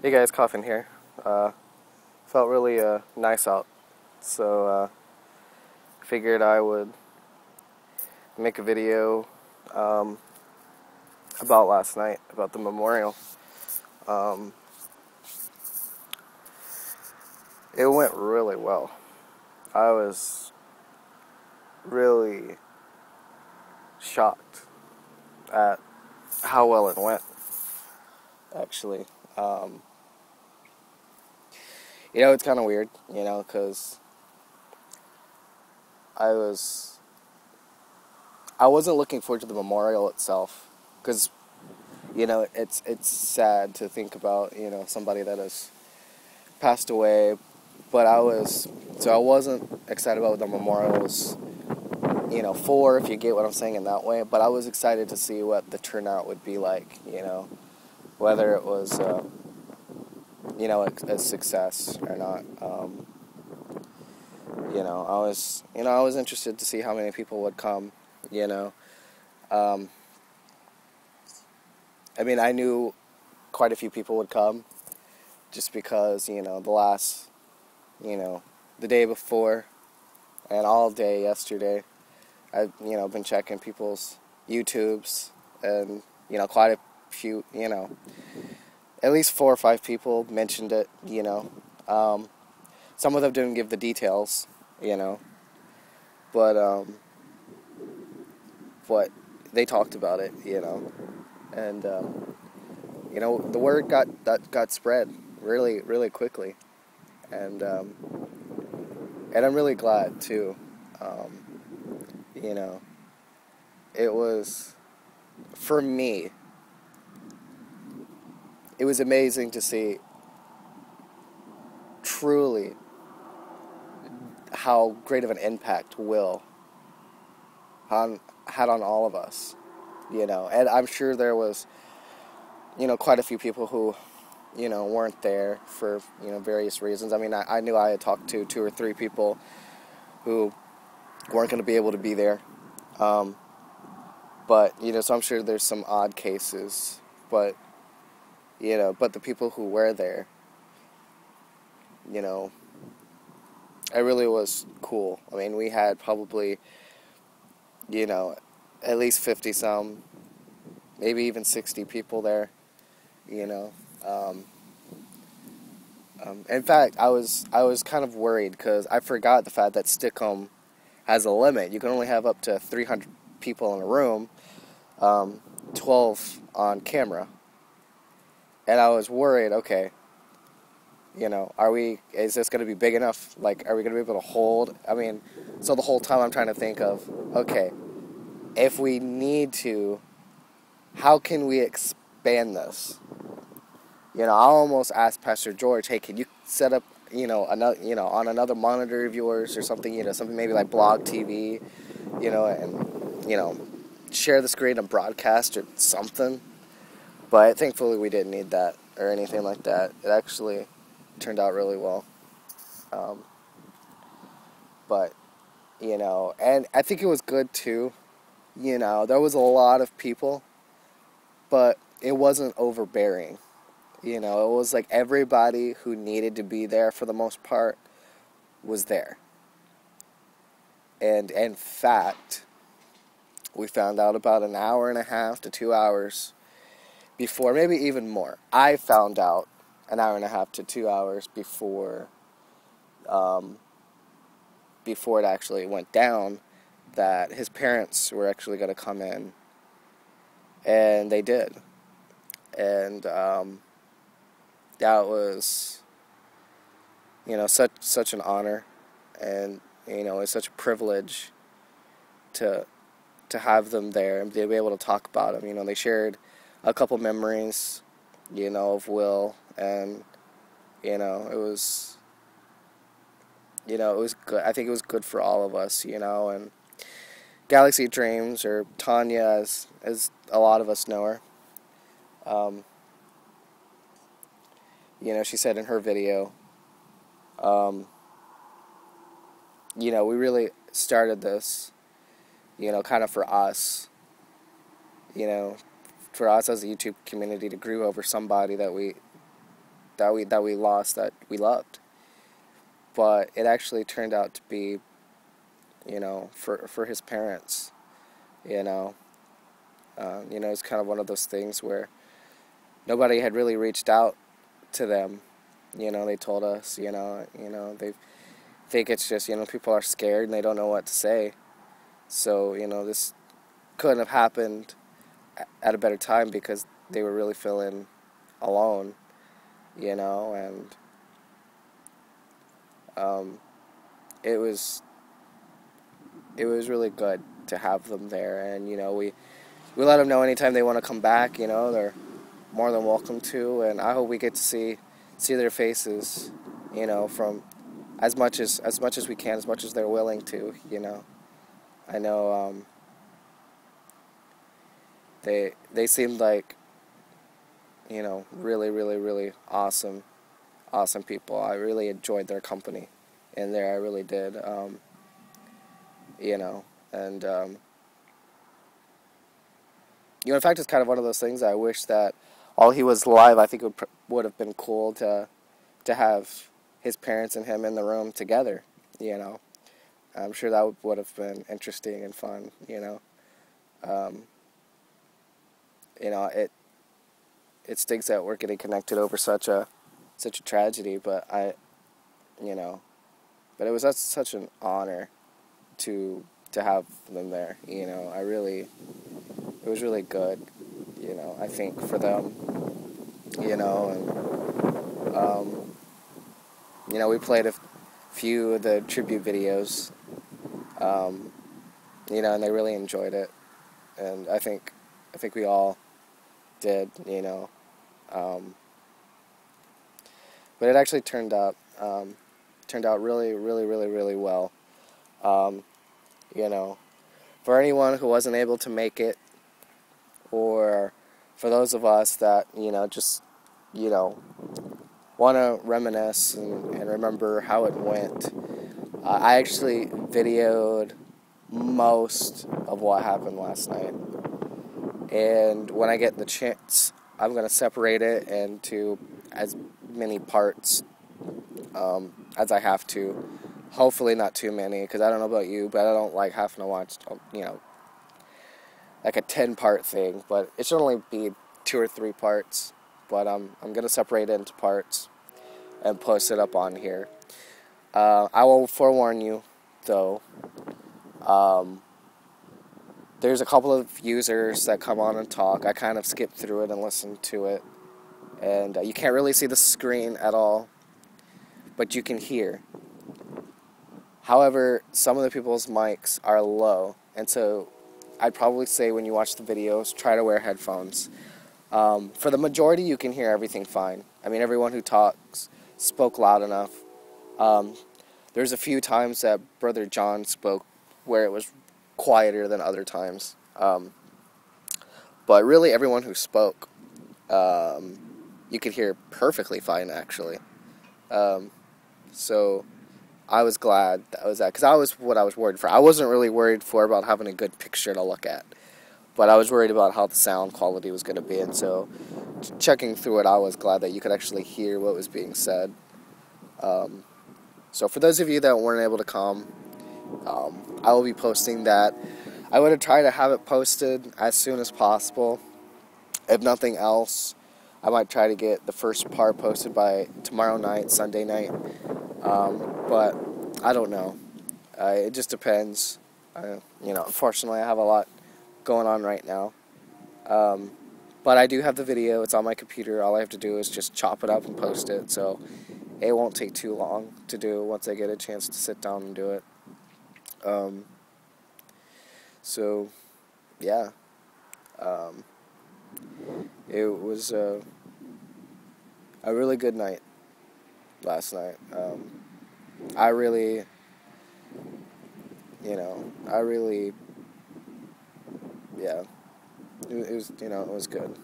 Hey guys, Coffin here. Felt really nice out, so figured I would make a video about last night, about the memorial. Um, it went really well. I was really shocked at how well it went, actually. It's kind of weird, because I wasn't looking forward to the memorial itself, because it's sad to think about somebody that has passed away, but I wasn't excited about what the memorial was for, if you get what I'm saying in that way. But I was excited to see what the turnout would be like, whether it was a success or not. I was interested to see how many people would come. I knew quite a few people would come, just because the day before and all day yesterday, I've been checking people's YouTubes, and quite a few, at least 4 or 5 people mentioned it. Some of them didn't give the details, but what they talked about it, and the word got spread really, really quickly, and I'm really glad too. It was, for me, it was amazing to see truly how great of an impact Will had on all of us, and I'm sure there was, quite a few people who, weren't there for, various reasons. I knew I had talked to 2 or 3 people who weren't going to be able to be there, but, so I'm sure there's some odd cases, but the people who were there, it really was cool. We had probably, at least 50 some, maybe even 60 people there, in fact, I was kind of worried, because I forgot the fact that Stickhome has a limit. You can only have up to 300 people in a room, 12 on camera. And I was worried, okay, is this going to be big enough? Like, are we going to be able to hold? So the whole time I'm trying to think of, okay, if we need to, how can we expand this? I almost asked Pastor George, hey, can you set up, another, on another monitor of yours or something, something maybe like Blog TV, and, share the screen and broadcast or something. But thankfully we didn't need that or anything like that. It actually turned out really well. But, and I think it was good too. There was a lot of people, but it wasn't overbearing. It was like everybody who needed to be there, for the most part, was there. And in fact, we found out about an hour and a half to 2 hours before, maybe even more. I found out an hour and a half to 2 hours before it actually went down, that his parents were actually going to come in, and they did. And that was, such an honor, and it's such a privilege to have them there and to be able to talk about them. They shared a couple memories, of Will, and it was good. I think it was good for all of us, and Galaxy Dreams, or Tanya, as a lot of us know her. She said in her video, we really started this, kind of for us, for us as a YouTube community to grieve over somebody that we that we lost, that we loved. But it actually turned out to be, for his parents, you know. It's kind of one of those things where nobody had really reached out to them. They told us, they think it's just, people are scared and they don't know what to say. So, this couldn't have happened at a better time because they were really feeling alone, and it was really good to have them there. And we let them know anytime they want to come back, they're more than welcome to. And I hope we get to see their faces, from as much as we can, as much as they're willing to. I know they seemed like, really, really, really awesome people. I really enjoyed their company in there. I really did. And in fact, it's kind of one of those things. I wish that while he was alive, I think it would have been cool to have his parents and him in the room together. I'm sure that would have been interesting and fun. It stinks that we're getting connected over such a tragedy, but but it was such an honor to have them there. It was really good. I think for them. And we played a few of the tribute videos. And they really enjoyed it, and I think we all did. But it actually turned out really, really, really, really well. For anyone who wasn't able to make it, or for those of us that, just, want to reminisce and remember how it went, I actually videoed most of what happened last night. And when I get the chance, I'm going to separate it into as many parts as I have to. Hopefully not too many, because I don't know about you, but I don't like having to watch, like a 10-part thing. But it should only be 2 or 3 parts. But I'm going to separate it into parts and post it up on here. I will forewarn you, though. There's a couple of users that come on and talk. I kind of skip through it and listen to it. And you can't really see the screen at all, but you can hear. However, some of the people's mics are low, and so I'd probably say when you watch the videos, try to wear headphones. For the majority, you can hear everything fine. I mean, everyone who talks spoke loud enough. There's a few times that Brother John spoke where it was quieter than other times. But really, everyone who spoke, you could hear perfectly fine, actually. So I was glad that was that, because that was what I was worried for. I wasn't really worried about having a good picture to look at, but I was worried about how the sound quality was going to be, and so checking through it, I was glad that you could actually hear what was being said. So for those of you that weren't able to come, I will be posting that. I would try to have it posted as soon as possible. If nothing else, I might try to get the first part posted by tomorrow night, Sunday night. But I don't know. It just depends. Unfortunately, I have a lot going on right now. But I do have the video. It's on my computer. All I have to do is just chop it up and post it. So it won't take too long to do once I get a chance to sit down and do it. So, yeah. It was a really good night last night. I really, yeah. It was good.